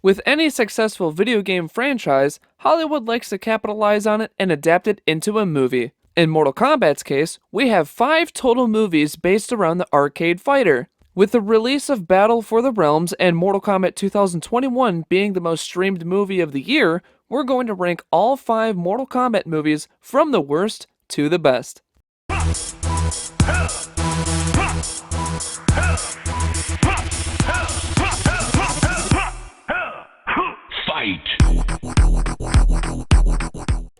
With any successful video game franchise, Hollywood likes to capitalize on it and adapt it into a movie. In Mortal Kombat's case, we have 5 total movies based around the arcade fighter. With the release of Battle for the Realms and Mortal Kombat 2021 being the most streamed movie of the year, we're going to rank all 5 Mortal Kombat movies from the worst to the best.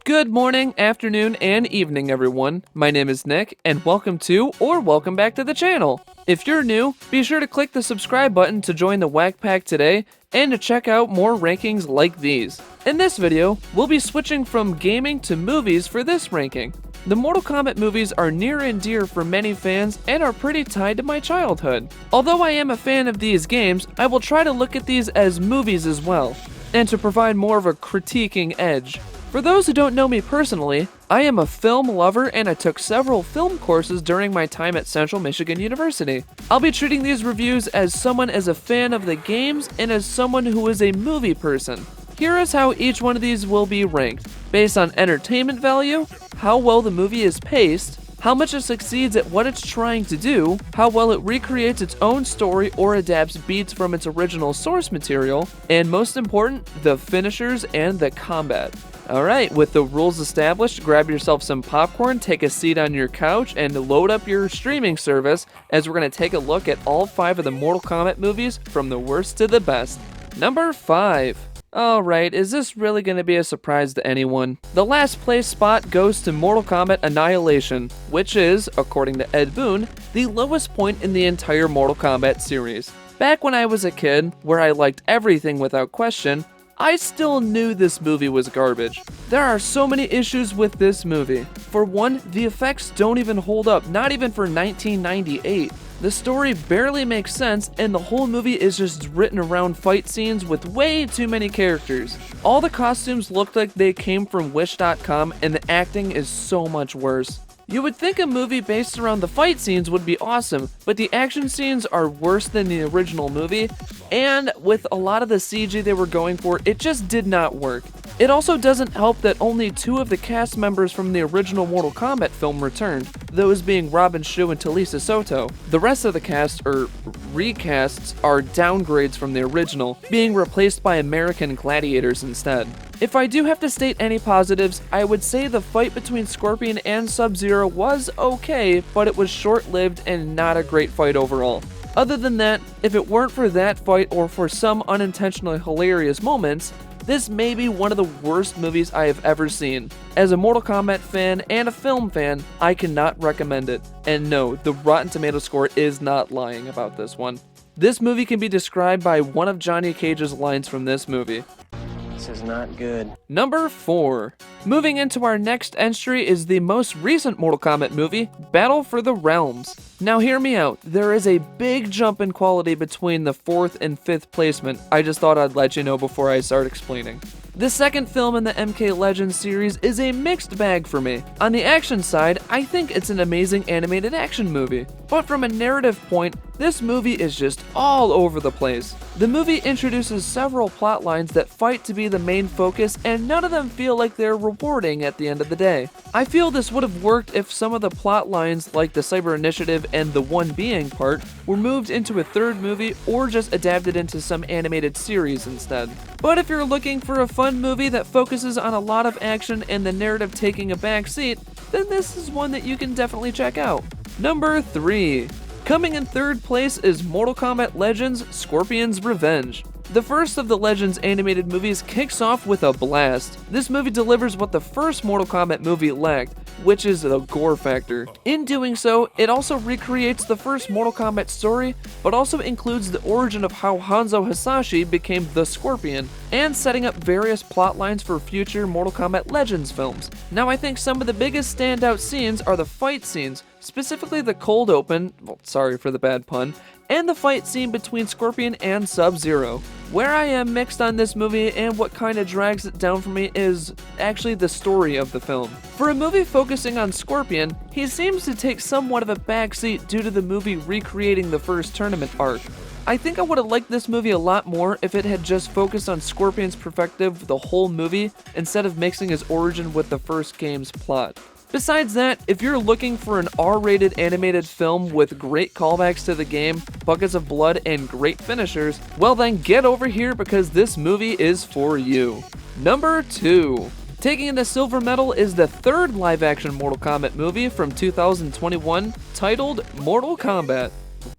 Good morning, afternoon, and evening, everyone. My name is Nick, and welcome to, or welcome back to the channel. If you're new, be sure to click the subscribe button to join the Whack Pack today, and to check out more rankings like these. In this video, we'll be switching from gaming to movies for this ranking. The Mortal Kombat movies are near and dear for many fans and are pretty tied to my childhood. Although I am a fan of these games, I will try to look at these as movies as well, and to provide more of a critiquing edge. For those who don't know me personally, I am a film lover and I took several film courses during my time at Central Michigan University. I'll be treating these reviews as someone as a fan of the games and as someone who is a movie person. Here is how each one of these will be ranked, based on entertainment value, how well the movie is paced, how much it succeeds at what it's trying to do, how well it recreates its own story or adapts beats from its original source material, and most important, the finishers and the combat. Alright, with the rules established, grab yourself some popcorn, take a seat on your couch, and load up your streaming service as we're going to take a look at all 5 of the Mortal Kombat movies from the worst to the best. Number 5. Alright, is this really going to be a surprise to anyone? The last place spot goes to Mortal Kombat Annihilation, which is, according to Ed Boon, the lowest point in the entire Mortal Kombat series. Back when I was a kid, where I liked everything without question, I still knew this movie was garbage. There are so many issues with this movie. For one, the effects don't even hold up, not even for 1998. The story barely makes sense, and the whole movie is just written around fight scenes with way too many characters. All the costumes look like they came from Wish.com, and the acting is so much worse. You would think a movie based around the fight scenes would be awesome, but the action scenes are worse than the original movie, and with a lot of the CG they were going for, it just did not work. It also doesn't help that only 2 of the cast members from the original Mortal Kombat film returned, those being Robin Shou and Talisa Soto. The rest of the cast, or recasts, are downgrades from the original, being replaced by American gladiators instead. If I do have to state any positives, I would say the fight between Scorpion and Sub-Zero was okay, but it was short-lived and not a great fight overall. Other than that, if it weren't for that fight or for some unintentionally hilarious moments, this may be one of the worst movies I have ever seen. As a Mortal Kombat fan and a film fan, I cannot recommend it. And no, the Rotten Tomatoes score is not lying about this one. This movie can be described by one of Johnny Cage's lines from this movie. This is not good. Number 4. Moving into our next entry is the most recent Mortal Kombat movie, Battle for the Realms. Now hear me out, there is a big jump in quality between the 4th and 5th placement. I just thought I'd let you know before I start explaining. The second film in the MK Legends series is a mixed bag for me. On the action side, I think it's an amazing animated action movie. But from a narrative point, this movie is just all over the place. The movie introduces several plot lines that fight to be the main focus, and none of them feel like they're rewarding at the end of the day. I feel this would have worked if some of the plot lines, like the Cyber Initiative and the One Being part, were moved into a 3rd movie or just adapted into some animated series instead. But if you're looking for a fun movie that focuses on a lot of action and the narrative taking a back seat, then this is one that you can definitely check out. Number 3. Coming in 3rd place is Mortal Kombat Legends: Scorpion's Revenge. The first of the Legends animated movies kicks off with a blast. This movie delivers what the first Mortal Kombat movie lacked, which is the gore factor. In doing so, it also recreates the first Mortal Kombat story, but also includes the origin of how Hanzo Hasashi became the Scorpion, and setting up various plot lines for future Mortal Kombat Legends films. Now I think some of the biggest standout scenes are the fight scenes, specifically the cold open, well, sorry for the bad pun, and the fight scene between Scorpion and Sub-Zero. Where I am mixed on this movie and what kind of drags it down for me is actually the story of the film. For a movie focusing on Scorpion, he seems to take somewhat of a backseat due to the movie recreating the first tournament arc. I think I would have liked this movie a lot more if it had just focused on Scorpion's perspective the whole movie instead of mixing his origin with the first game's plot. Besides that, if you're looking for an R-rated animated film with great callbacks to the game, buckets of blood, and great finishers, well then get over here because this movie is for you. Number 2. Taking in the silver medal is the third live-action Mortal Kombat movie from 2021, titled Mortal Kombat.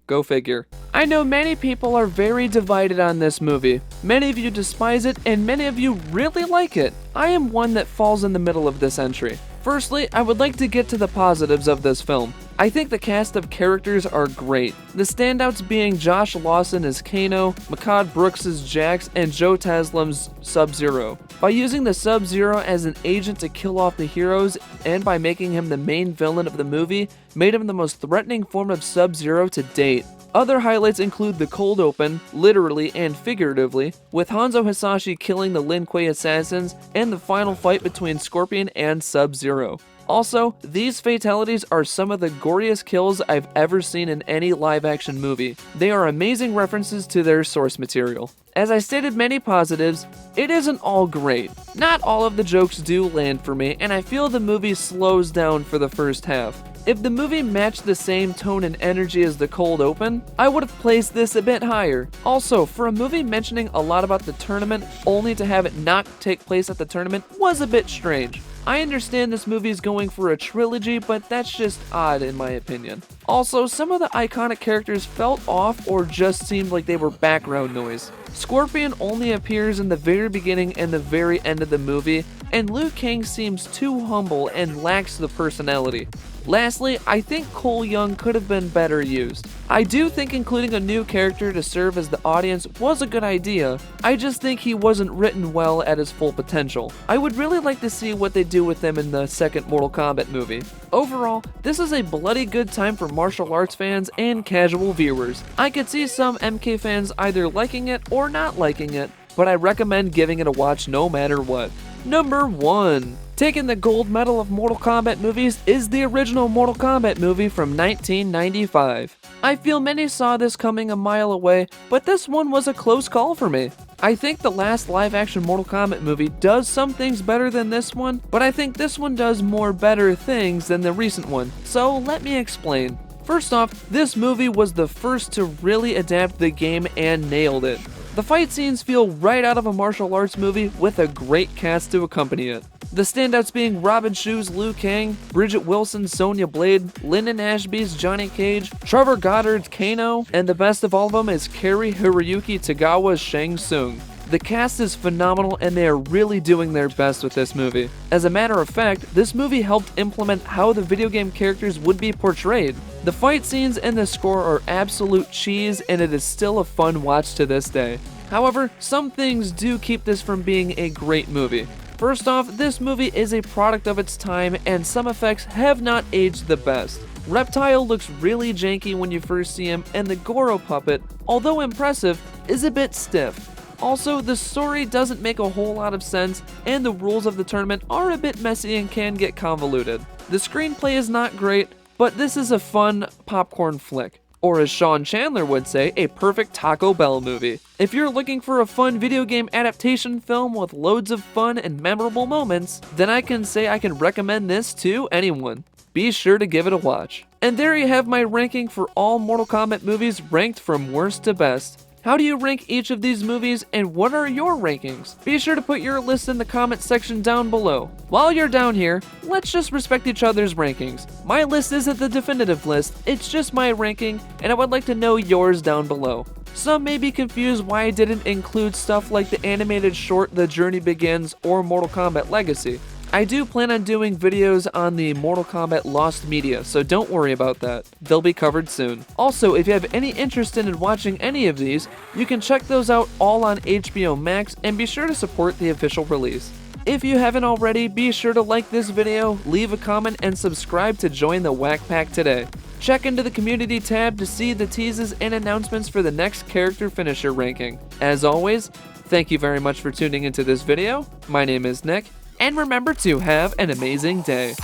Go figure. I know many people are very divided on this movie. Many of you despise it, and many of you really like it. I am one that falls in the middle of this entry. Firstly, I would like to get to the positives of this film. I think the cast of characters are great. The standouts being Josh Lawson as Kano, Makad Brooks as Jax, and Joe Taslim's Sub-Zero. By using the Sub-Zero as an agent to kill off the heroes, and by making him the main villain of the movie, made him the most threatening form of Sub-Zero to date. Other highlights include the cold open, literally and figuratively, with Hanzo Hasashi killing the Lin Kuei assassins, and the final fight between Scorpion and Sub-Zero. Also, these fatalities are some of the goriest kills I've ever seen in any live-action movie. They are amazing references to their source material. As I stated many positives, it isn't all great. Not all of the jokes do land for me, and I feel the movie slows down for the first half. If the movie matched the same tone and energy as the cold open, I would have placed this a bit higher. Also, for a movie mentioning a lot about the tournament only to have it not take place at the tournament was a bit strange. I understand this movie is going for a trilogy, but that's just odd in my opinion. Also, some of the iconic characters felt off or just seemed like they were background noise. Scorpion only appears in the very beginning and the very end of the movie, and Liu Kang seems too humble and lacks the personality. Lastly, I think Cole Young could have been better used. I do think including a new character to serve as the audience was a good idea. I just think he wasn't written well at his full potential. I would really like to see what they do with him in the second Mortal Kombat movie. Overall, this is a bloody good time for martial arts fans and casual viewers. I could see some MK fans either liking it or not liking it, but I recommend giving it a watch no matter what. Number 1. Taking the gold medal of Mortal Kombat movies is the original Mortal Kombat movie from 1995. I feel many saw this coming a mile away, but this one was a close call for me. I think the last live-action Mortal Kombat movie does some things better than this one, but I think this one does more better things than the recent one, so let me explain. First off, this movie was the first to really adapt the game and nailed it. The fight scenes feel right out of a martial arts movie with a great cast to accompany it. The standouts being Robin Shu's Liu Kang, Bridget Wilson's Sonya Blade, Lyndon Ashby's Johnny Cage, Trevor Goddard's Kano, and the best of all of them is Kari Hiroyuki Tagawa's Shang Tsung. The cast is phenomenal and they are really doing their best with this movie. As a matter of fact, this movie helped implement how the video game characters would be portrayed. The fight scenes and the score are absolute cheese and it is still a fun watch to this day. However, some things do keep this from being a great movie. First off, this movie is a product of its time and some effects have not aged the best. Reptile looks really janky when you first see him, and the Goro puppet, although impressive, is a bit stiff. Also, the story doesn't make a whole lot of sense, and the rules of the tournament are a bit messy and can get convoluted. The screenplay is not great, but this is a fun popcorn flick. Or as Sean Chandler would say, a perfect Taco Bell movie. If you're looking for a fun video game adaptation film with loads of fun and memorable moments, then I can say I can recommend this to anyone. Be sure to give it a watch. And there you have my ranking for all Mortal Kombat movies ranked from worst to best. How do you rank each of these movies and what are your rankings? Be sure to put your list in the comment section down below. While you're down here, let's just respect each other's rankings. My list isn't the definitive list, it's just my ranking, and I would like to know yours down below. Some may be confused why I didn't include stuff like the animated short The Journey Begins or Mortal Kombat Legacy. I do plan on doing videos on the Mortal Kombat Lost Media, so don't worry about that. They'll be covered soon. Also, if you have any interest in watching any of these, you can check those out all on HBO Max and be sure to support the official release. If you haven't already, be sure to like this video, leave a comment, and subscribe to join the Whack Pack today. Check into the community tab to see the teases and announcements for the next character finisher ranking. As always, thank you very much for tuning into this video. My name is Nick, and remember to have an amazing day.